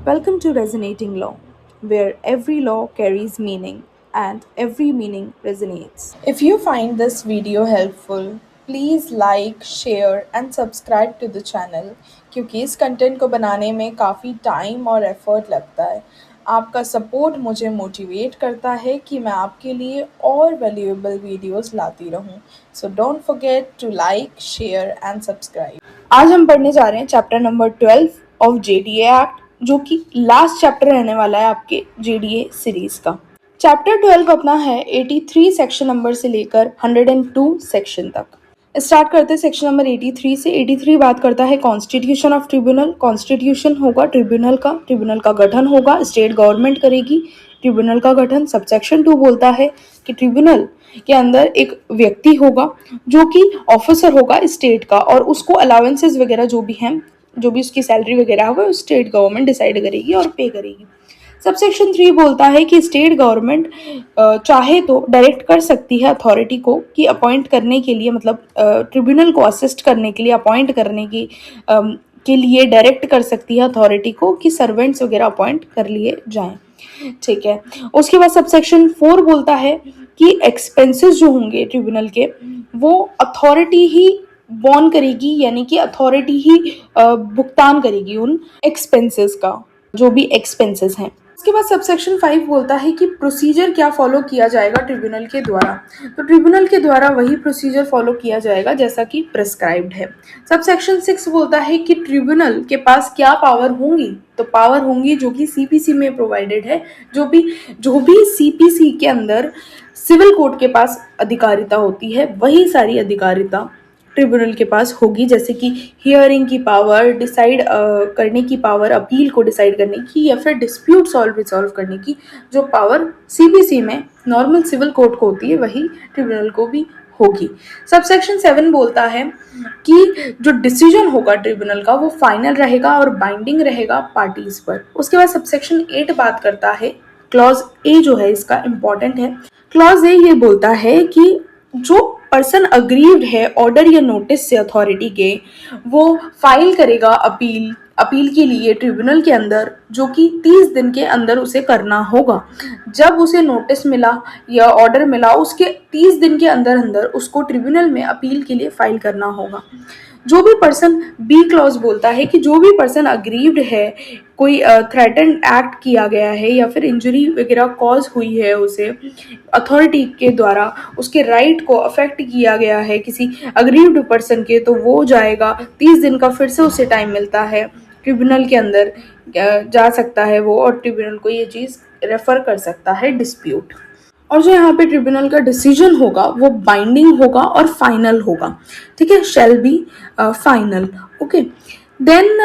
Welcome to Resonating Law, where every law carries meaning and every meaning resonates. If you find this video helpful, please like, share and subscribe to the channel क्योंकि इस content को बनाने में काफ़ी time और effort लगता है। आपका सपोर्ट मुझे मोटिवेट करता है कि मैं आपके लिए और वैल्यूएबल वीडियोस लाती रहूं। So don't forget to like, share and subscribe. आज हम पढ़ने जा रहे हैं chapter number 12 of JDA act, जो कि लास्ट चैप्टर रहने वाला है आपके जेडीए सीरीज का। चैप्टर 12 अपना है 83 सेक्शन नंबर से लेकर 102 सेक्शन तक। स्टार्ट करते हैं सेक्शन नंबर 83 से। 83 बात करता है कॉन्स्टिट्यूशन ऑफ ट्रिब्यूनल। कॉन्स्टिट्यूशन होगा ट्रिब्यूनल का गठन होगा, स्टेट गवर्नमेंट करेगी ट्रिब्यूनल का गठन। सबसेक्शन 2 बोलता है कि ट्रिब्यूनल के अंदर एक व्यक्ति होगा जो कि ऑफिसर होगा स्टेट का, और उसको अलाउंसेस वगैरह जो भी हैं, जो भी उसकी सैलरी वगैरह होगा, स्टेट गवर्नमेंट डिसाइड करेगी और पे करेगी। सबसेक्शन 3 बोलता है कि स्टेट गवर्नमेंट चाहे तो डायरेक्ट कर सकती है अथॉरिटी को कि अपॉइंट करने के लिए, मतलब ट्रिब्यूनल को असिस्ट करने के लिए, अपॉइंट करने की के लिए डायरेक्ट कर सकती है अथॉरिटी को कि सर्वेंट्स वगैरह अपॉइंट कर लिए जाएं। ठीक है। उसके बाद सबसेक्शन 4 बोलता है कि एक्सपेंसेस जो होंगे ट्रिब्यूनल के, वो अथॉरिटी ही बॉर्न करेगी, यानी कि अथॉरिटी ही भुगतान करेगी उन एक्सपेंसेस का, जो भी एक्सपेंसेस हैं। उसके बाद सबसेक्शन 5 बोलता है कि प्रोसीजर क्या फॉलो किया जाएगा ट्रिब्यूनल के द्वारा। तो ट्रिब्यूनल के द्वारा वही प्रोसीजर फॉलो किया जाएगा जैसा कि प्रिस्क्राइब्ड है। सबसेक्शन 6 बोलता है कि ट्रिब्यूनल के पास क्या पावर होंगी। तो पावर होंगी जो कि सीपीसी में प्रोवाइडेड है। जो भी सीपीसी के अंदर सिविल कोर्ट के पास अधिकारिता होती है, वही सारी अधिकारिता ट्रिब्यूनल के पास होगी, जैसे कि हियरिंग की पावर, डिसाइड करने की पावर, अपील को डिसाइड करने की, या फिर डिस्प्यूट रिजॉल्व करने की जो पावर सीबीसी में नॉर्मल सिविल कोर्ट को होती है, वही ट्रिब्यूनल को भी होगी। सबसेक्शन 7 बोलता है कि जो डिसीजन होगा ट्रिब्यूनल का वो फाइनल रहेगा और बाइंडिंग रहेगा पार्टीज पर। उसके बाद सबसेक्शन 8 बात करता है, क्लॉज ए जो है इसका इंपॉर्टेंट है। क्लॉज ए ये बोलता है कि जो पर्सन अग्रीव्ड है ऑर्डर या नोटिस से अथॉरिटी के, वो फाइल करेगा अपील के लिए ट्रिब्यूनल के अंदर, जो कि 30 दिन के अंदर उसे करना होगा। जब उसे नोटिस मिला या ऑर्डर मिला, उसके 30 दिन के अंदर अंदर उसको ट्रिब्यूनल में अपील के लिए फाइल करना होगा। जो भी पर्सन, बी क्लॉज बोलता है कि जो भी पर्सन अग्रीव्ड है, कोई थ्रेटन एक्ट किया गया है या फिर इंजरी वगैरह कॉज हुई है उसे अथॉरिटी के द्वारा, उसके राइट को अफेक्ट किया गया है किसी अग्रीव्ड पर्सन के, तो वो जाएगा 30 दिन का फिर से उसे टाइम मिलता है, ट्रिब्यूनल के अंदर जा सकता है वो, और ट्रिब्यूनल को ये चीज़ रेफर कर सकता है डिस्प्यूट। और जो यहाँ पे ट्रिब्यूनल का डिसीजन होगा वो बाइंडिंग होगा और फाइनल होगा। ठीक है, shall be final. Okay, then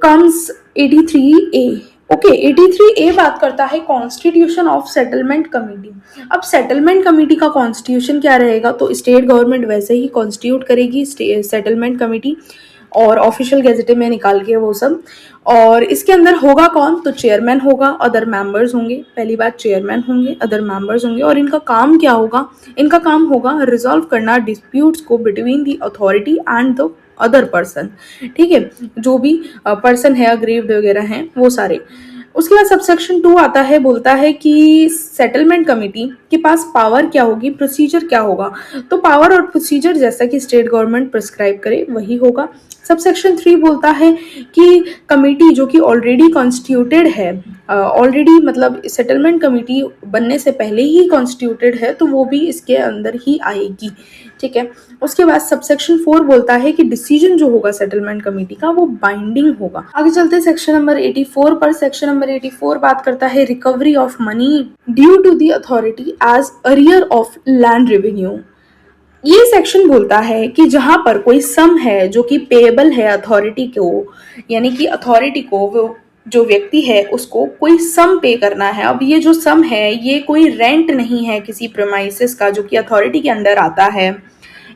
comes 83A। Okay, 83A बात करता है कॉन्स्टिट्यूशन ऑफ सेटलमेंट कमेटी। अब सेटलमेंट कमेटी का कॉन्स्टिट्यूशन क्या रहेगा, तो स्टेट गवर्नमेंट वैसे ही कॉन्स्टिट्यूट करेगी सेटलमेंट कमेटी, और ऑफिशियल गैजेट में निकाल के वो सब। और इसके अंदर होगा कौन, तो चेयरमैन होगा, अदर मेंबर्स होंगे। पहली बात, चेयरमैन होंगे, अदर मेंबर्स होंगे, और इनका काम क्या होगा, इनका काम होगा रिजॉल्व करना डिस्प्यूट्स को between the authority and the other person. ठीक है, जो भी पर्सन है, अग्रीव्ड वगैरह हैं, वो सारे। उसके बाद सबसेक्शन 2 आता है, बोलता है कि सेटलमेंट कमेटी के पास पावर क्या होगी, प्रोसीजर क्या होगा। तो पावर और प्रोसीजर जैसा कि स्टेट गवर्नमेंट प्रिस्क्राइब करे वही होगा। सबसेक्शन 3 बोलता है कि कमेटी जो कि ऑलरेडी कॉन्स्टिट्यूटेड है, ऑलरेडी मतलब सेटलमेंट कमेटी बनने से पहले ही कॉन्स्टिट्यूटेड है, तो वो भी इसके अंदर ही आएगी। ठीक है। उसके बाद सबसेक्शन 4 बोलता है कि डिसीजन जो होगा सेटलमेंट कमेटी का वो बाइंडिंग होगा। आगे चलते हैं सेक्शन नंबर 84 पर। सेक्शन नंबर 84 बात करता है recovery of money due to the authority as arrear of land revenue. ये सेक्शन बोलता है कि जहां पर कोई सम है जो कि पेएबल है अथॉरिटी को, यानी कि अथॉरिटी को, वो जो व्यक्ति है उसको कोई सम पे करना है। अब ये जो सम है ये कोई रेंट नहीं है किसी प्रेमाइसिस का जो कि अथॉरिटी के अंडर आता है,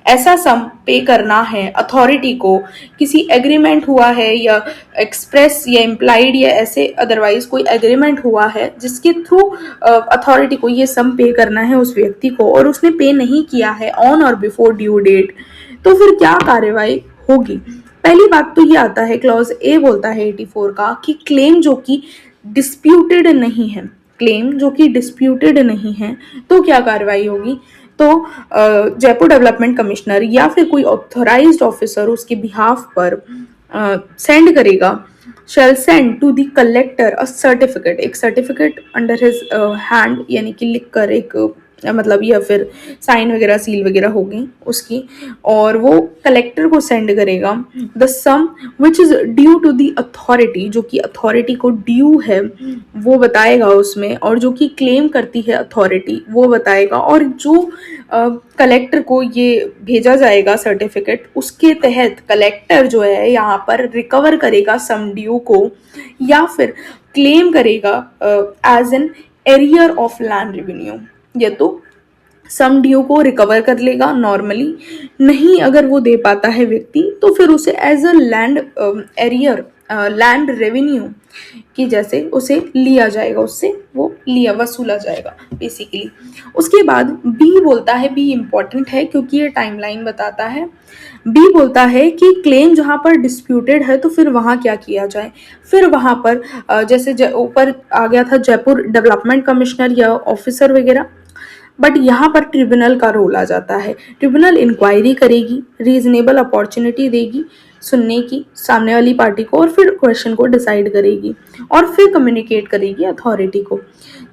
ऐसा सम पे करना है अथॉरिटी को। किसी एग्रीमेंट हुआ है या एक्सप्रेस या इम्प्लाइड या ऐसे अदरवाइज कोई एग्रीमेंट हुआ है जिसके थ्रू अथॉरिटी को ये सम पे करना है उस व्यक्ति को, और उसने पे नहीं किया है ऑन और बिफोर ड्यू डेट, तो फिर क्या कार्यवाही होगी। पहली बात तो ये आता है, क्लॉज ए बोलता है 84 का कि क्लेम जो कि डिस्प्यूटेड नहीं है, क्लेम जो कि डिस्प्यूटेड नहीं है तो क्या कार्रवाई होगी, तो जयपुर डेवलपमेंट कमिश्नर या फिर कोई ऑथोराइज्ड ऑफिसर उसके बिहाफ पर सेंड करेगा, shall send to the collector a certificate, एक सर्टिफिकेट अंडर हिज हैंड, यानी कि लिख कर एक मतलब या फिर साइन वगैरह सील वगैरह होगी उसकी, और वो कलेक्टर को सेंड करेगा। The sum which is due to the authority, जो कि अथॉरिटी को ड्यू है वो बताएगा उसमें, और जो कि क्लेम करती है अथॉरिटी वो बताएगा, और जो कलेक्टर को ये भेजा जाएगा सर्टिफिकेट, उसके तहत कलेक्टर जो है यहाँ पर रिकवर करेगा सम ड्यू को, या फिर क्लेम करेगा as an arrear of land revenue, या तो सम ड्यू को रिकवर कर लेगा नॉर्मली, नहीं अगर वो दे पाता है व्यक्ति तो फिर उसे as a land arrear, land revenue कि जैसे उसे लिया जाएगा, उससे वो लिया वसूला जाएगा बेसिकली। उसके बाद बी बोलता है, बी इंपॉर्टेंट है क्योंकि ये टाइमलाइन बताता है। बी बोलता है कि क्लेम जहाँ पर डिस्प्यूटेड है तो फिर वहाँ क्या किया जाए, फिर वहाँ पर जैसे ऊपर आ गया था जयपुर डेवलपमेंट कमिश्नर या ऑफिसर वगैरह, बट यहाँ पर ट्रिब्यूनल का रोल आ जाता है। ट्रिब्यूनल इंक्वायरी करेगी, रीजनेबल अपॉर्चुनिटी देगी सुनने की सामने वाली पार्टी को, और फिर क्वेश्चन को डिसाइड करेगी और फिर कम्युनिकेट करेगी अथॉरिटी को।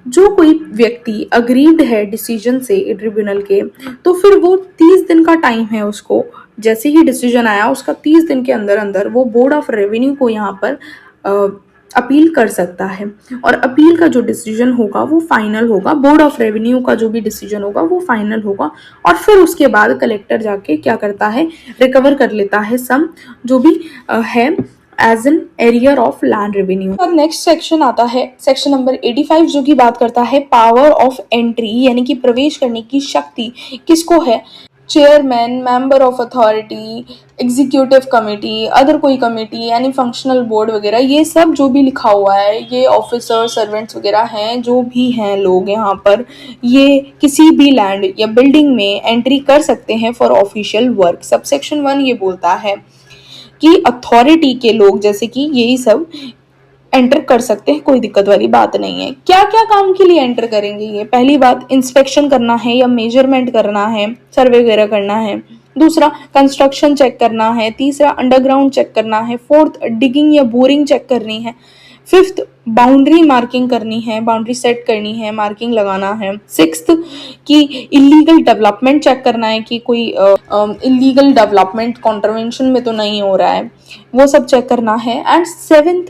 जो कोई व्यक्ति अग्रीड है डिसीजन से ट्रिब्यूनल के, तो फिर वो 30 दिन का टाइम है उसको, जैसे ही डिसीजन आया उसका 30 दिन के अंदर अंदर वो बोर्ड ऑफ रेवेन्यू को यहाँ पर अपील कर सकता है, और अपील का जो डिसीजन होगा वो फाइनल होगा, बोर्ड ऑफ रेवेन्यू का जो भी डिसीजन होगा वो फाइनल होगा, और फिर उसके बाद कलेक्टर जाके क्या करता है, रिकवर कर लेता है सम जो भी है as an arrear of land revenue. और नेक्स्ट सेक्शन आता है सेक्शन नंबर 85, जो की बात करता है पावर ऑफ एंट्री, यानी कि प्रवेश करने की शक्ति किसको है, chairman, member of authority, executive committee, other कोई कमेटी यानी फंक्शनल बोर्ड वगैरह, ये सब जो भी लिखा हुआ है, ये ऑफिसर सर्वेंट्स वगैरह हैं, जो भी हैं लोग यहाँ पर, ये किसी भी लैंड या बिल्डिंग में एंट्री कर सकते हैं फॉर ऑफिशियल वर्क। सबसेक्शन 1 ये बोलता है कि अथॉरिटी के लोग जैसे कि यही सब एंटर कर सकते हैं, कोई दिक्कत वाली बात नहीं है। क्या क्या काम के लिए एंटर करेंगे ये, पहली बात इंस्पेक्शन करना है या मेजरमेंट करना है, सर्वे वगैरह करना है, दूसरा कंस्ट्रक्शन चेक करना है, तीसरा अंडरग्राउंड चेक करना है, फोर्थ डिगिंग या बोरिंग चेक करनी है, फिफ्थ बाउंड्री मार्किंग करनी है, बाउंड्री सेट करनी है, मार्किंग लगाना है, सिक्स्थ की इलीगल डेवलपमेंट चेक करना है कि कोई इलीगल डेवलपमेंट कॉन्ट्रवेंशन में तो नहीं हो रहा है, वो सब चेक करना है, and seventh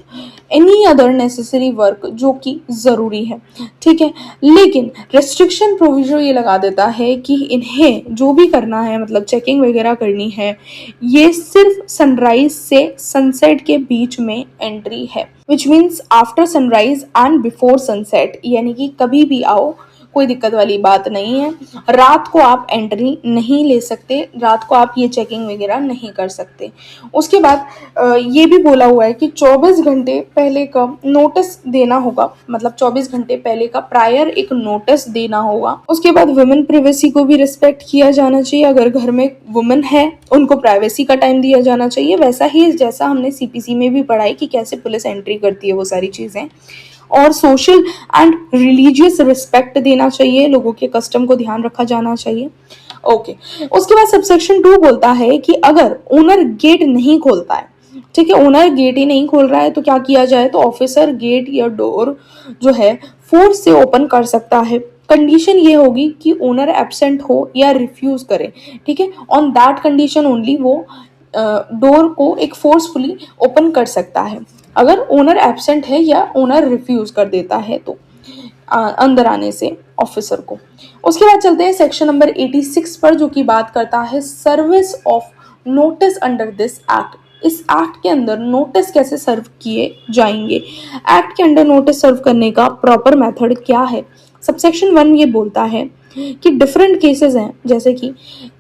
any other necessary work जो कि जरूरी है, ठीक है। लेकिन रेस्ट्रिक्शन प्रोविजन ये लगा देता है कि इन्हें जो भी करना है, मतलब चेकिंग वगैरह करनी है, ये सिर्फ सनराइज से सनसेट के बीच में एंट्री है, which means after sunrise and before sunset, यानी कि कभी भी आओ, कोई दिक्कत वाली बात नहीं है। रात को आप एंट्री नहीं ले सकते, रात को आप ये चेकिंग वगैरह नहीं कर सकते। उसके बाद ये भी बोला हुआ है कि 24 घंटे पहले का नोटिस देना होगा, मतलब 24 घंटे पहले का प्रायर एक नोटिस देना होगा। उसके बाद वुमेन प्राइवेसी को भी रिस्पेक्ट किया जाना चाहिए, अगर घर में वुमेन है उनको प्राइवेसी का टाइम दिया जाना चाहिए, वैसा ही जैसा हमने सीपीसी में भी पढ़ा है कि कैसे पुलिस एंट्री करती है, वो सारी चीजें। और सोशल एंड रिलीजियस रिस्पेक्ट देना चाहिए, लोगों के कस्टम को ध्यान रखा जाना चाहिए। ओके, उसके बाद सबसेक्शन 2 बोलता है कि अगर ओनर गेट नहीं खोलता है, ठीक है, ओनर गेट ही नहीं खोल रहा है तो क्या किया जाए, तो ऑफिसर गेट या डोर जो है फोर्स से ओपन कर सकता है। कंडीशन ये होगी कि ओनर एब्सेंट हो या रिफ्यूज करे, ठीक है, ऑन दैट कंडीशन ओनली वो डोर को एक फोर्सफुली ओपन कर सकता है। अगर ओनर एब्सेंट है या ओनर रिफ्यूज कर देता है तो अंदर आने से ऑफिसर को। उसके बाद चलते हैं सेक्शन नंबर 86 पर, जो कि बात करता है service of notice under this act. इस एक्ट के अंदर नोटिस कैसे सर्व किए जाएंगे, एक्ट के अंडर नोटिस सर्व करने का प्रॉपर मेथड क्या है। सबसेक्शन 1 ये बोलता है कि डिफरेंट केसेस हैं, जैसे कि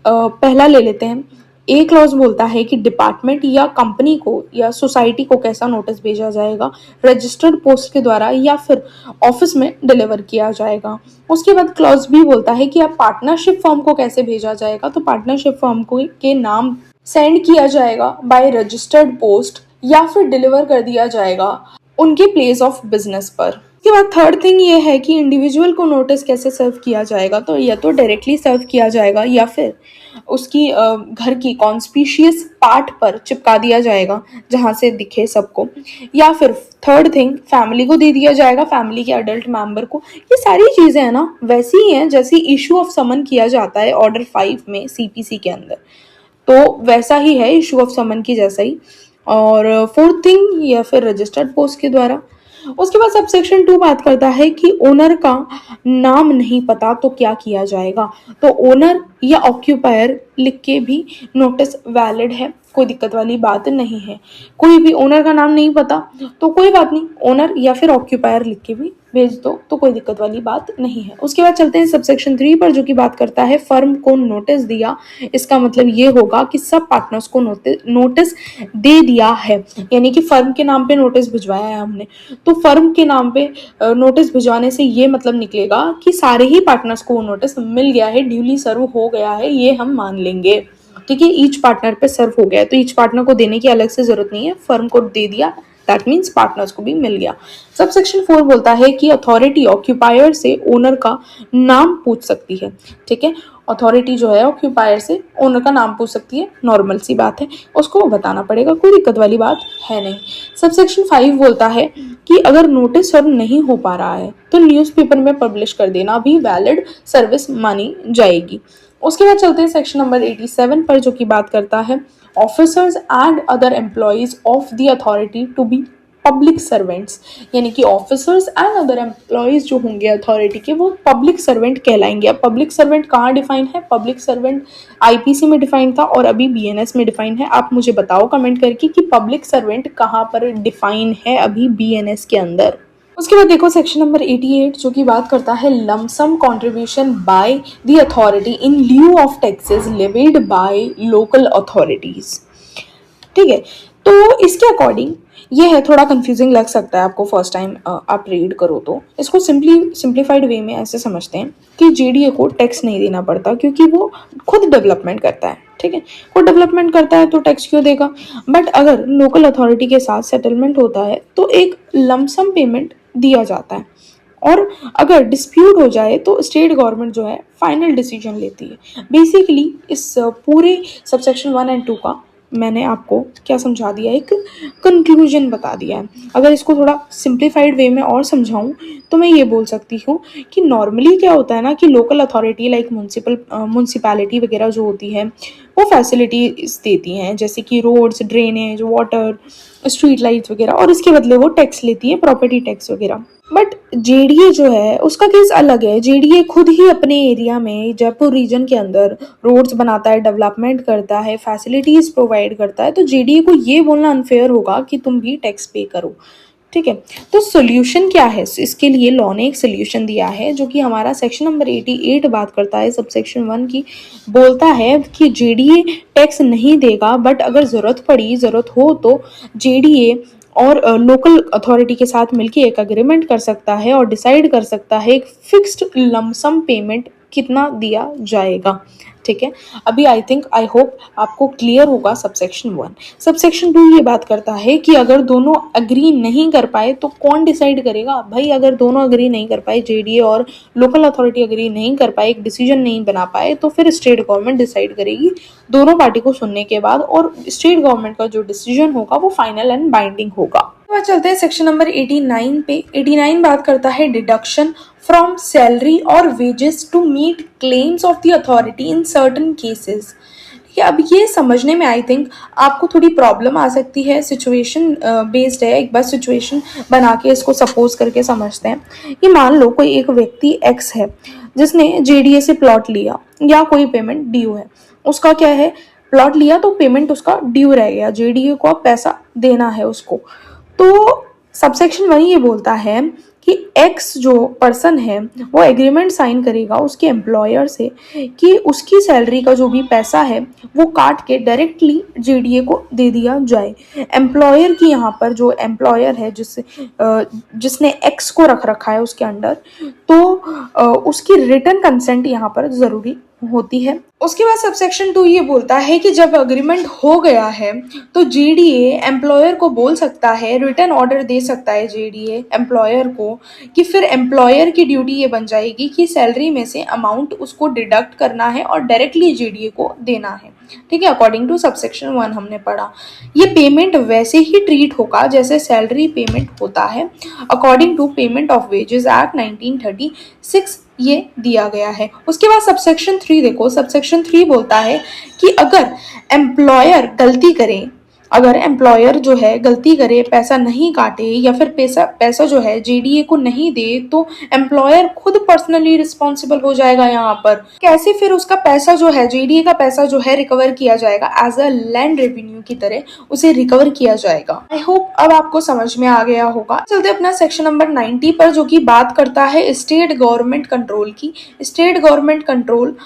पहला ले लेते हैं, ए क्लॉज बोलता है कि डिपार्टमेंट या कंपनी को या सोसाइटी को कैसा नोटिस भेजा जाएगा, रजिस्टर्ड पोस्ट के द्वारा या फिर ऑफिस में डिलीवर किया जाएगा। उसके बाद क्लॉज बी बोलता है कि आप पार्टनरशिप फॉर्म को कैसे भेजा जाएगा, तो पार्टनरशिप फॉर्म को के नाम सेंड किया जाएगा बाय रजिस्टर्ड पोस्ट या फिर डिलीवर कर दिया जाएगा उनके प्लेस ऑफ बिजनेस पर। उसके बाद थर्ड थिंग ये है कि इंडिविजुअल को नोटिस कैसे सर्व किया जाएगा, तो या तो डायरेक्टली सर्व किया जाएगा या फिर उसकी घर की कॉन्स्पिशियस पार्ट पर चिपका दिया जाएगा जहां से दिखे सबको, या फिर थर्ड थिंग फैमिली को दे दिया जाएगा, फैमिली के अडल्ट मेंबर को। ये सारी चीजें है ना वैसी ही हैं जैसी इशू ऑफ समन किया जाता है ऑर्डर 5 में सीपीसी के अंदर, तो वैसा ही है इशू ऑफ समन की जैसा ही। और फोर्थ थिंग या फिर रजिस्टर्ड पोस्ट के द्वारा। उसके बाद सबसेक्शन 2 बात करता है कि ओनर का नाम नहीं पता तो क्या किया जाएगा, तो ओनर या ऑक्यूपायर लिख के भी नोटिस वैलिड है, कोई दिक्कत वाली बात नहीं है। कोई भी ओनर का नाम नहीं पता तो कोई बात नहीं, ओनर या फिर ऑक्यूपायर लिख के भी भेज दो तो कोई दिक्कत वाली बात नहीं है। उसके बाद चलते हैं सबसेक्शन 3 पर, जो कि बात करता है फर्म को नोटिस दिया। इसका मतलब ये होगा कि सब पार्टनर्स को नोटिस दे दिया है, यानी कि फर्म के नाम पे नोटिस भिजवाया है हमने, तो फर्म के नाम पे नोटिस भिजवाने से ये मतलब निकलेगा कि सारे ही पार्टनर्स को नोटिस मिल गया है, ड्यूली सर्व हो गया है, ये हम मान लेंगे। ठीक है, ईच पार्टनर पे सर्व हो गया है, तो ईच पार्टनर को देने की अलग से जरूरत नहीं है, फर्म को दे दिया, दैट मीन्स पार्टनर्स को भी मिल गया। सबसेक्शन 4 बोलता है कि अथॉरिटी ऑक्यूपायर से ओनर का नाम पूछ सकती है। ठीक है, अथॉरिटी जो है ऑक्यूपायर से ओनर का नाम पूछ सकती है, नॉर्मल सी बात है, उसको बताना पड़ेगा, कोई दिक्कत वाली बात है नहीं। सबसेक्शन 5 बोलता है कि अगर नोटिस सर्व नहीं हो पा रहा है तो न्यूज़पेपर में पब्लिश कर देना भी वैलिड सर्विस मानी जाएगी। उसके बाद चलते हैं सेक्शन नंबर 87 पर, जो कि बात करता है officers and other employees of the authority to be public servants, यानी कि ऑफिसर्स एंड अदर एम्प्लॉयज जो होंगे अथॉरिटी के वो पब्लिक सर्वेंट कहलाएंगे। अब पब्लिक सर्वेंट कहाँ डिफाइन है? पब्लिक सर्वेंट आईपीसी में डिफाइन था और अभी बीएनएस में डिफाइन है। आप मुझे बताओ कमेंट करके कि पब्लिक सर्वेंट कहाँ पर डिफाइन है अभी बीएनएस के अंदर। उसके बाद देखो सेक्शन नंबर 88 जो कि बात करता है lump sum contribution by the authority in lieu of taxes levied by local authorities. ठीक है, तो इसके अकॉर्डिंग ये है, थोड़ा कंफ्यूजिंग लग सकता है आपको फर्स्ट टाइम आप रीड करो तो। इसको सिंप्लीफाइड वे में ऐसे समझते हैं कि जेडीए को टैक्स नहीं देना पड़ता क्योंकि वो खुद डेवलपमेंट करता है। ठीक है, खुद डेवलपमेंट करता है तो टैक्स क्यों देगा। बट अगर लोकल अथॉरिटी के साथ सेटलमेंट होता है तो एक लमसम पेमेंट दिया जाता है, और अगर डिस्प्यूट हो जाए तो स्टेट गवर्नमेंट जो है फाइनल डिसीजन लेती है। बेसिकली इस पूरे सबसेक्शन 1 एंड 2 का मैंने आपको क्या समझा दिया, एक कंक्लूजन बता दिया है। अगर इसको थोड़ा सिंप्लीफाइड वे में और समझाऊं तो मैं ये बोल सकती हूँ कि नॉर्मली क्या होता है ना कि लोकल अथॉरिटी लाइक म्यूनसिपैलिटी वगैरह जो होती है वो फैसिलिटीज देती हैं, जैसे कि roads, drainage, water, street lights वगैरह, और इसके बदले वो टैक्स लेती है, प्रॉपर्टी टैक्स वगैरह। बट जेडीए जो है उसका केस अलग है। जेडीए खुद ही अपने एरिया में जयपुर रीजन के अंदर रोड्स बनाता है, डेवलपमेंट करता है, फैसिलिटीज प्रोवाइड करता है, तो जेडीए को ये बोलना अनफेयर होगा कि तुम भी टैक्स पे करो। ठीक है, तो सोल्यूशन क्या है इसके लिए? लॉ ने एक सोल्यूशन दिया है जो कि हमारा सेक्शन नंबर 88 बात करता है सबसेक्शन 1 की। बोलता है कि जेडीए टैक्स नहीं देगा, बट अगर ज़रूरत हो तो जेडीए और लोकल अथॉरिटी के साथ मिलकर एक अग्रीमेंट कर सकता है और डिसाइड कर सकता है एक फिक्स्ड लमसम पेमेंट कितना दिया जाएगा। ठीक है, अभी आई होप आपको क्लियर होगा सबसेक्शन 1। सबसेक्शन 2 ये बात करता है कि अगर दोनों अग्री नहीं कर पाए तो कौन डिसाइड करेगा? भाई अगर दोनों अग्री नहीं कर पाए, जेडीए और लोकल अथॉरिटी अग्री नहीं कर पाए, एक डिसीजन नहीं बना पाए, तो फिर स्टेट गवर्नमेंट डिसाइड करेगी दोनों पार्टी को सुनने के बाद, और स्टेट गवर्नमेंट का जो डिसीजन होगा वो फाइनल एंड बाइंडिंग होगा। चलते हैं सेक्शन नंबर 89 पे। 89 बात करता है डिडक्शन फ्रॉम सैलरी और wages to meet claims of the authority in certain cases. अब ये समझने में आई थिंक आपको थोड़ी प्रॉब्लम आ सकती है, सिचुएशन बेस्ड है। एक बार सिचुएशन बना के इसको सपोज करके समझते हैं कि मान लो कोई एक व्यक्ति एक्स है जिसने जेडीए से प्लॉट लिया या कोई पेमेंट ड्यू है, उसका क्या है, प्लॉट लिया तो पेमेंट उसका ड्यू रह गया, जेडीए को अब पैसा देना है उसको। तो सबसेक्शन 1 ये बोलता है कि एक्स जो पर्सन है वो एग्रीमेंट साइन करेगा उसके एम्प्लॉयर से कि उसकी सैलरी का जो भी पैसा है वो काट के डायरेक्टली जेडीए को दे दिया जाए। एम्प्लॉयर की यहाँ पर जो एम्प्लॉयर है जिसने एक्स को रखा है उसके अंडर, तो उसकी रिटर्न कंसेंट यहाँ पर ज़रूरी होती है। उसके बाद सबसेक्शन 2 ये बोलता है कि जब अग्रीमेंट हो गया है तो जेडीए एम्प्लॉयर को बोल सकता है, रिटर्न ऑर्डर दे सकता है जेडीए एम्प्लॉयर को, कि फिर एम्प्लॉयर की ड्यूटी ये बन जाएगी कि सैलरी में से अमाउंट उसको डिडक्ट करना है और डायरेक्टली जेडीए को देना है। ठीक है, अकॉर्डिंग टू सबसेक्शन 1 हमने पढ़ा। ये पेमेंट वैसे ही ट्रीट होगा जैसे सैलरी पेमेंट होता है, according to payment of wages act 1936 ये दिया गया है। उसके बाद सबसेक्शन 3 देखो, सबसेक्शन 3 बोलता है कि अगर एम्प्लॉयर गलती करे, अगर एम्प्लॉयर जो है गलती करे, पैसा नहीं काटे या फिर पैसा जो है जेडीए को नहीं दे, तो एम्प्लॉयर खुद पर्सनली रिस्पॉन्सिबल हो जाएगा। यहाँ पर कैसे फिर उसका पैसा जो है, जेडीए का पैसा जो है रिकवर किया जाएगा, एज अ लैंड रेवेन्यू की तरह उसे रिकवर किया जाएगा। आई होप अब आपको समझ में आ गया होगा। चलते अपना सेक्शन नंबर 90 पर, जो कि बात करता है स्टेट गवर्नमेंट कंट्रोल की। स्टेट गवर्नमेंट कंट्रोल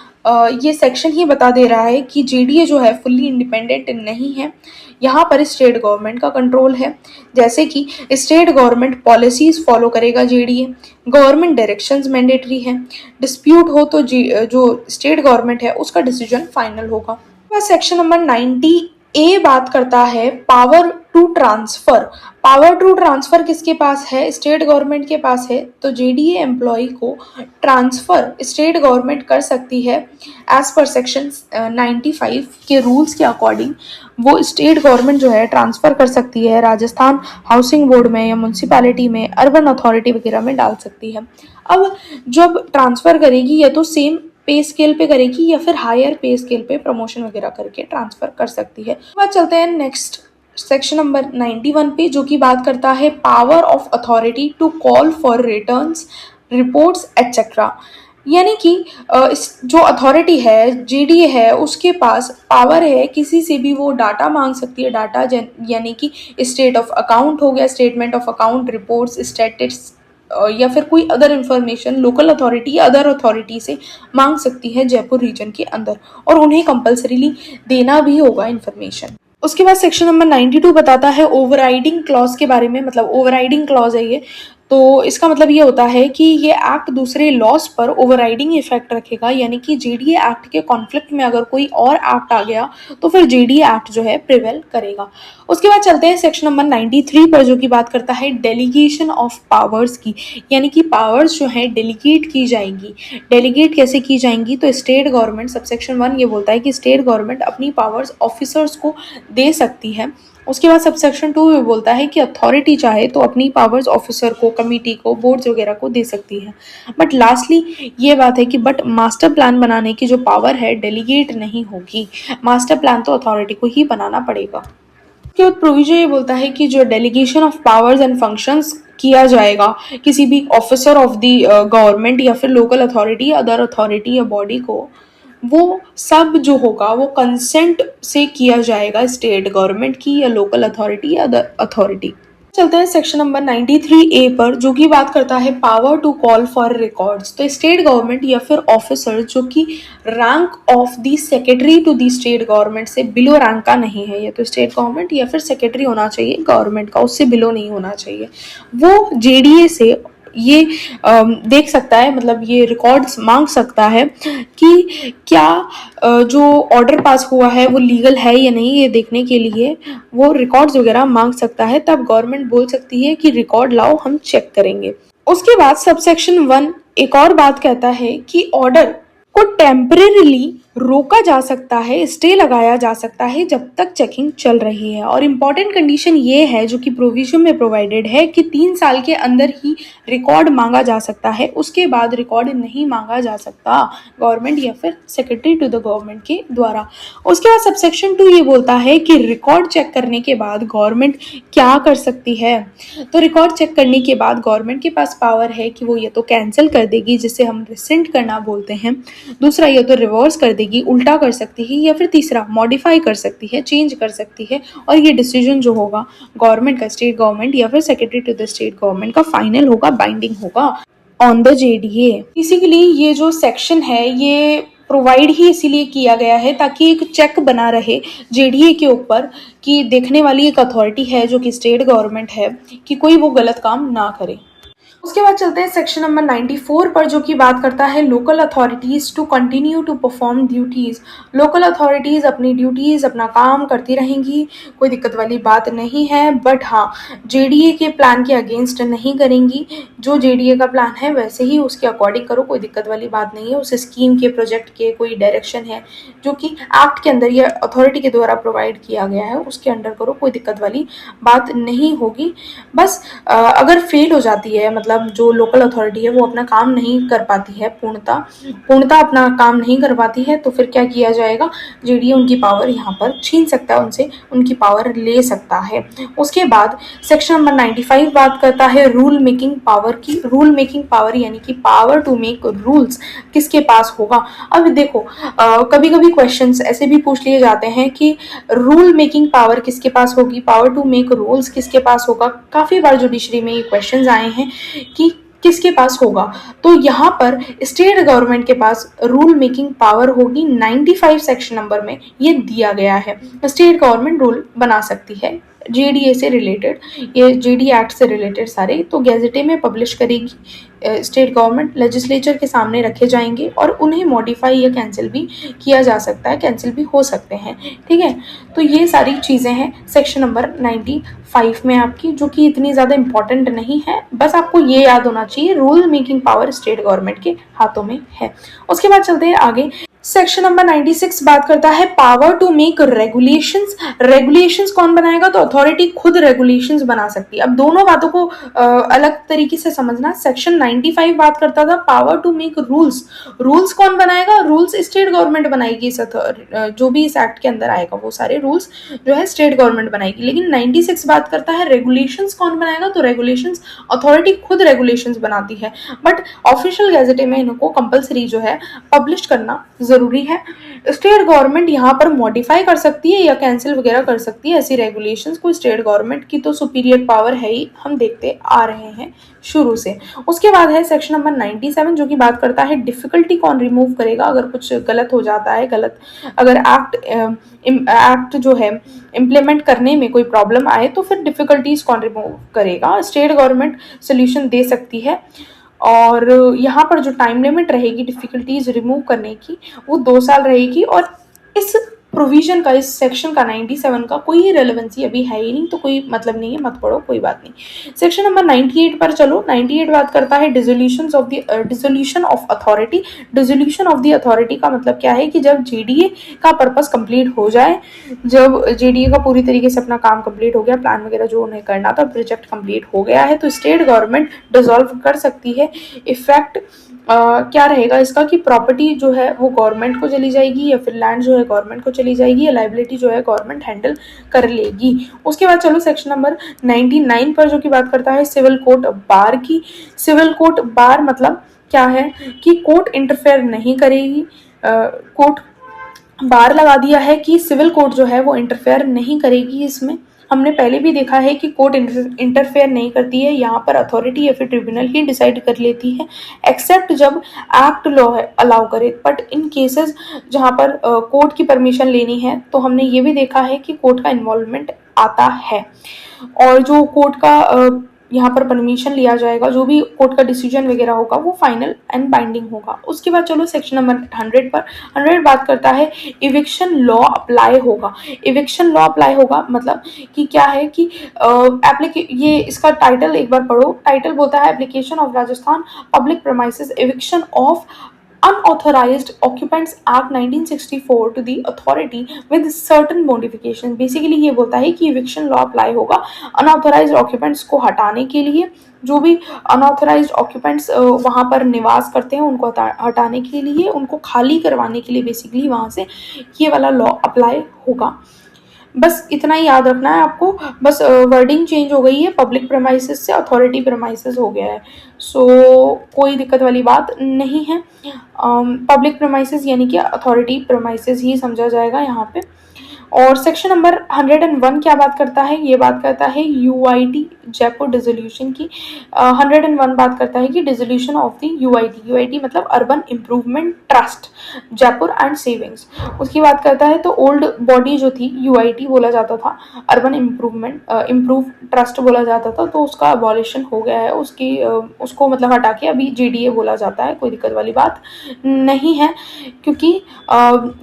ये सेक्शन ही बता दे रहा है कि जेडीए जो है फुल्ली इंडिपेंडेंट नहीं है, यहाँ पर स्टेट गवर्नमेंट का कंट्रोल है। जैसे कि स्टेट गवर्नमेंट पॉलिसीज फॉलो करेगा जेडीए, गवर्नमेंट डायरेक्शंस मैंडेटरी है, डिस्प्यूट हो तो जो स्टेट गवर्नमेंट है उसका डिसीजन फाइनल होगा। सेक्शन नंबर 90 ए बात करता है power to transfer. Power to transfer किसके पास है? स्टेट गवर्नमेंट के पास है। तो जेडीए एम्प्लॉय को ट्रांसफर स्टेट गवर्नमेंट कर सकती है एज पर सेक्शन 95 के रूल्स के अकॉर्डिंग। वो स्टेट गवर्नमेंट जो है ट्रांसफर कर सकती है, राजस्थान हाउसिंग बोर्ड में या म्यूनसिपैलिटी में, अर्बन अथॉरिटी वगैरह में डाल सकती है। अब जब ट्रांसफर करेगी या तो सेम पे स्केल पे करेगी या फिर हायर पे स्केल पे प्रमोशन वगैरह करके ट्रांसफर कर सकती है। बात चलते हैं नेक्स्ट सेक्शन नंबर 91 पे, जो कि बात करता है power of authority to call for returns, reports etcetera. यानी कि जो अथॉरिटी है, जेडीए है, उसके पास पावर है किसी से भी वो डाटा मांग सकती है। डाटा यानी कि स्टेट ऑफ अकाउंट हो गया, statement of account, reports, statistics या फिर कोई अदर इंफॉर्मेशन लोकल अथॉरिटी या अदर अथॉरिटी से मांग सकती है जयपुर रीजन के अंदर, और उन्हें कंपल्सरीली देना भी होगा इंफॉर्मेशन। उसके बाद सेक्शन नंबर 92 बताता है ओवरराइडिंग क्लॉज के बारे में। मतलब ओवरराइडिंग क्लॉज है ये, तो इसका मतलब ये होता है कि ये एक्ट दूसरे लॉज पर ओवरराइडिंग इफेक्ट रखेगा। यानी कि जेडीए एक्ट के कॉन्फ्लिक्ट में अगर कोई और एक्ट आ गया तो फिर जेडीए एक्ट जो है प्रिवेल करेगा। उसके बाद चलते हैं सेक्शन नंबर 93 पर, जो कि बात करता है डेलीगेशन ऑफ पावर्स की। यानी कि पावर्स जो है डेलीगेट की जाएंगी। डेलीगेट कैसे की जाएंगी? तो स्टेट गवर्नमेंट, सबसेक्शन 1 ये बोलता है कि स्टेट गवर्नमेंट अपनी पावर्स ऑफिसर्स को दे सकती है। उसके बाद सबसेक्शन 2 ये बोलता है कि अथॉरिटी चाहे तो अपनी पावर्स ऑफिसर को, कमिटी को, बोर्ड्स वगैरह को दे सकती है। बट लास्टली ये बात है कि बट मास्टर प्लान बनाने की जो पावर है डेलीगेट नहीं होगी। मास्टर प्लान तो अथॉरिटी को ही बनाना पड़ेगा। उसके बाद प्रोविजन ये बोलता है कि जो delegation of powers and functions किया जाएगा किसी भी ऑफिसर ऑफ द गवर्नमेंट या फिर लोकल अथॉरिटी, अदर अथॉरिटी या बॉडी को, वो सब जो होगा वो कंसेंट से किया जाएगा स्टेट गवर्नमेंट की या लोकल अथॉरिटी या अदर अथॉरिटी। चलते हैं सेक्शन नंबर 93A पर, जो कि बात करता है power to call for records. तो स्टेट गवर्नमेंट या फिर ऑफिसर जो कि rank of the secretary to the state government से बिलो रैंक का नहीं है, या तो स्टेट गवर्नमेंट या फिर सेक्रेटरी होना चाहिए गवर्नमेंट का, उससे बिलो नहीं होना चाहिए, वो जेडीए से ये देख सकता है, मतलब ये रिकॉर्ड्स मांग सकता है कि क्या जो ऑर्डर पास हुआ है वो लीगल है या नहीं, ये देखने के लिए वो रिकॉर्ड्स वगैरह मांग सकता है। तब गवर्नमेंट बोल सकती है कि रिकॉर्ड लाओ, हम चेक करेंगे। उसके बाद सबसेक्शन 1 एक और बात कहता है कि ऑर्डर को टेम्परेरीली रोका जा सकता है, स्टे लगाया जा सकता है जब तक चेकिंग चल रही है। और इम्पॉर्टेंट कंडीशन ये है जो कि प्रोविजन में प्रोवाइडेड है कि 3 साल के अंदर ही रिकॉर्ड मांगा जा सकता है, उसके बाद रिकॉर्ड नहीं मांगा जा सकता गवर्नमेंट या फिर सेक्रेटरी टू द गवर्नमेंट के द्वारा। उसके बाद सबसेक्शन 2 ये बोलता है कि रिकॉर्ड चेक करने के बाद गवर्नमेंट क्या कर सकती है। तो रिकॉर्ड चेक करने के बाद गवर्नमेंट के पास पावर है कि वो ये तो कैंसिल कर देगी, जिसे हम रिसेंट करना बोलते हैं, दूसरा ये तो रिवर्स कर देगी, उल्टा कर सकती है, या फिर तीसरा मॉडिफाई कर सकती है, चेंज कर सकती है। और ये डिसीजन जो होगा गवर्नमेंट का, स्टेट गवर्नमेंट या फिर secretary to the state government का फाइनल होगा, बाइंडिंग होगा ऑन द जेडीए। बेसिकली ये जो सेक्शन है ये प्रोवाइड ही इसीलिए किया गया है ताकि एक चेक बना रहे जेडीए के ऊपर कि देखने वाली एक अथॉरिटी है जो कि स्टेट गवर्नमेंट है कि कोई वो गलत काम ना करे। उसके बाद चलते हैं सेक्शन नंबर 94 पर, जो कि बात करता है local authorities to continue to perform duties. Local authorities अपनी ड्यूटीज़ अपना काम करती रहेंगी, कोई दिक्कत वाली बात नहीं है। बट हाँ, जेडीए के प्लान के अगेंस्ट नहीं करेंगी। जो जेडीए का प्लान है वैसे ही उसके अकॉर्डिंग करो, कोई दिक्कत वाली बात नहीं है। उस स्कीम के प्रोजेक्ट के कोई डायरेक्शन है जो कि एक्ट के अंदर या अथॉरिटी के द्वारा प्रोवाइड किया गया है उसके अंडर करो, कोई दिक्कत वाली बात नहीं होगी। बस अगर फेल हो जाती है, मतलब जो लोकल अथॉरिटी है वो अपना काम नहीं कर पाती है, पूर्णता अपना काम नहीं कर पाती है, तो फिर क्या किया जाएगा, जेडीए उनकी पावर यहाँ पर छीन सकता है, उनसे उनकी पावर ले सकता है। उसके बाद सेक्शन नंबर 95 बात करता है रूल मेकिंग पावर की। रूल मेकिंग पावर यानी कि पावर टू मेक रूल्स किसके पास होगा। अब देखो, कभी कभी क्वेश्चंस ऐसे भी पूछ लिए जाते हैं कि रूल मेकिंग पावर किसके पास होगी, पावर टू मेक रूल्स किसके पास होगा। काफी बार जुडिशरी में ये क्वेश्चंस आए हैं कि किसके पास होगा, तो यहाँ पर स्टेट गवर्नमेंट के पास रूल मेकिंग पावर होगी। 95 सेक्शन नंबर में ये दिया गया है, स्टेट गवर्नमेंट रूल बना सकती है जेडीए से रिलेटेड, ये जेडी एक्ट से रिलेटेड सारे, तो गैजेटे में पब्लिश करेगी स्टेट गवर्नमेंट, लेजिस्लेचर के सामने रखे जाएंगे और उन्हें मॉडिफाई या कैंसिल भी किया जा सकता है, कैंसिल भी हो सकते हैं। ठीक है, तो ये सारी चीज़ें हैं सेक्शन नंबर 95 में आपकी, जो कि इतनी ज़्यादा इंपॉर्टेंट नहीं है, बस आपको ये याद होना चाहिए rule making power state government के हाथों में है। उसके बाद चलते हैं आगे। सेक्शन नंबर 96 बात करता है power to make regulations. Regulations कौन बनाएगा, तो अथॉरिटी खुद रेगुलेशंस बना सकती है। अब दोनों बातों को अलग तरीके से समझना। सेक्शन 95 बात करता था power to make rules. Rules कौन बनाएगा, रूल्स स्टेट गवर्नमेंट बनाएगी। जो भी इस एक्ट के अंदर आएगा वो सारे रूल्स जो है स्टेट गवर्नमेंट बनाएगी। लेकिन 96 बात करता है रेगुलेशंस कौन बनाएगा, तो रेगुलेशंस अथॉरिटी खुद रेगुलेशंस बनाती है, बट ऑफिशियल गैजेटे में इनको कंपलसरी जो है पब्लिश करना जरूरी है। स्टेट गवर्नमेंट यहाँ पर मॉडिफाई कर सकती है या कैंसिल वगैरह कर सकती है ऐसी रेगुलेशंस को। स्टेट गवर्नमेंट की तो सुपीरियर पावर है ही, हम देखते आ रहे हैं शुरू से। उसके बाद है सेक्शन नंबर 97 जो कि बात करता है डिफिकल्टी कौन रिमूव करेगा अगर कुछ गलत हो जाता है, अगर एक्ट जो है इम्प्लीमेंट करने में कोई प्रॉब्लम आए तो फिर डिफिकल्टीज कौन रिमूव करेगा। स्टेट गवर्नमेंट सोल्यूशन दे सकती है और यहाँ पर जो टाइम लिमिट रहेगी डिफिकल्टीज रिमूव करने की वो 2 साल रहेगी। और इस प्रोविजन का, इस सेक्शन का 97 का कोई रेलेवेंसी अभी है ही नहीं, तो कोई मतलब नहीं है, मत पढ़ो, कोई बात नहीं। सेक्शन नंबर 98 पर चलो। 98 बात करता है dissolution of authority. Dissolution of the authority का मतलब क्या है कि जब जेडीए का पर्पस कंप्लीट हो जाए, जब जेडीए का पूरी तरीके से अपना काम कंप्लीट हो गया, प्लान वगैरह जो उन्हें करना था, प्रोजेक्ट कंप्लीट हो गया है, तो स्टेट गवर्नमेंट डिसॉल्व कर सकती है। इफेक्ट क्या रहेगा इसका कि प्रॉपर्टी जो है वो गवर्नमेंट को चली जाएगी, या फिर लैंड जो है गवर्नमेंट को चली जाएगी, या लाइबिलिटी जो है गवर्नमेंट हैंडल कर लेगी। उसके बाद चलो सेक्शन नंबर 99 पर जो कि बात करता है सिविल कोर्ट बार की। सिविल कोर्ट बार मतलब क्या है कि कोर्ट इंटरफेयर नहीं करेगी। कोर्ट बार लगा दिया है कि सिविल कोर्ट जो है वो इंटरफेयर नहीं करेगी इसमें। हमने पहले भी देखा है कि कोर्ट इंटरफेयर नहीं करती है, यहाँ पर अथॉरिटी या फिर ट्रिब्यूनल ही डिसाइड कर लेती है, एक्सेप्ट जब एक्ट लॉ अलाउ करे। बट इन केसेस जहाँ पर कोर्ट की परमिशन लेनी है तो हमने ये भी देखा है कि कोर्ट का इन्वॉल्वमेंट आता है, और जो कोर्ट का यहाँ पर परमिशन लिया जाएगा, जो भी कोर्ट का डिसीजन वगैरह होगा वो फाइनल एंड बाइंडिंग होगा। उसके बाद चलो सेक्शन नंबर 100 पर। 100 बात करता है इविक्शन लॉ अप्लाई होगा। इविक्शन लॉ अप्लाई होगा मतलब कि क्या है कि ये इसका टाइटल एक बार पढ़ो। टाइटल बोलता है application of Rajasthan public premises eviction of Unauthorized Occupants Act 1964 to the authority with certain modifications। Basically ये बोलता है कि eviction law अप्लाई होगा unauthorized occupants को हटाने के लिए। जो भी unauthorized occupants वहाँ पर निवास करते हैं उनको हटाने के लिए, उनको खाली करवाने के लिए बेसिकली वहाँ से ये वाला लॉ अप्लाई होगा। बस इतना ही याद रखना है आपको। बस वर्डिंग चेंज हो गई है, पब्लिक प्रेमाइसेस से अथॉरिटी प्रेमाइसेस हो गया है। सो कोई दिक्कत वाली बात नहीं है। पब्लिक प्रेमाइसेस यानी कि अथॉरिटी प्रेमाइसेस ही समझा जाएगा यहाँ पे। और सेक्शन नंबर 101 क्या बात करता है, ये बात करता है यूआईटी जयपुर डिसोल्यूशन की। 101 बात करता है कि dissolution of the UIT, UIT मतलब urban improvement trust Jaipur and savings, उसकी बात करता है। तो ओल्ड बॉडी जो थी यूआईटी बोला जाता था, अर्बन इम्प्रूव ट्रस्ट बोला जाता था, तो उसका अबॉलिशन हो गया है, उसको मतलब हटा के अभी जेडीए बोला जाता है। कोई दिक्कत वाली बात नहीं है, क्योंकि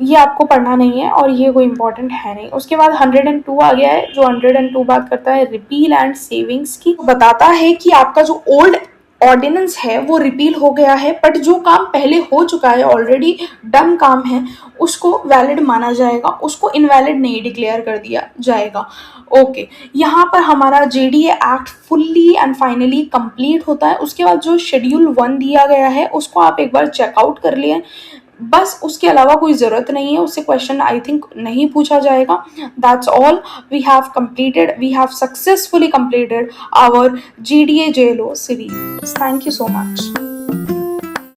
ये आपको पढ़ना नहीं है और ये कोई इंपॉर्टेंट है नहीं। उसके बाद 102 आ गया है, जो 102 बात करता है रिपील एंड सेविंग्स की, बताता है कि आपका जो ओल्ड ऑर्डिनेंस है वो रिपील हो गया है, बट जो काम पहले हो चुका है, ऑलरेडी डन काम है, उसको वैलिड माना जाएगा, उसको इनवैलिड नहीं डिक्लेयर कर दिया जाएगा। ओके, यहाँ पर हमारा JDA act fully and finally complete होता है। उसके बाद जो शेड्यूल 1 दिया गया है उसको आप एक बार चेकआउट कर लिए, बस उसके अलावा कोई ज़रूरत नहीं है, उससे क्वेश्चन आई थिंक नहीं पूछा जाएगा। That's all, we have successfully completed our GDA JLO series. Thank you so much.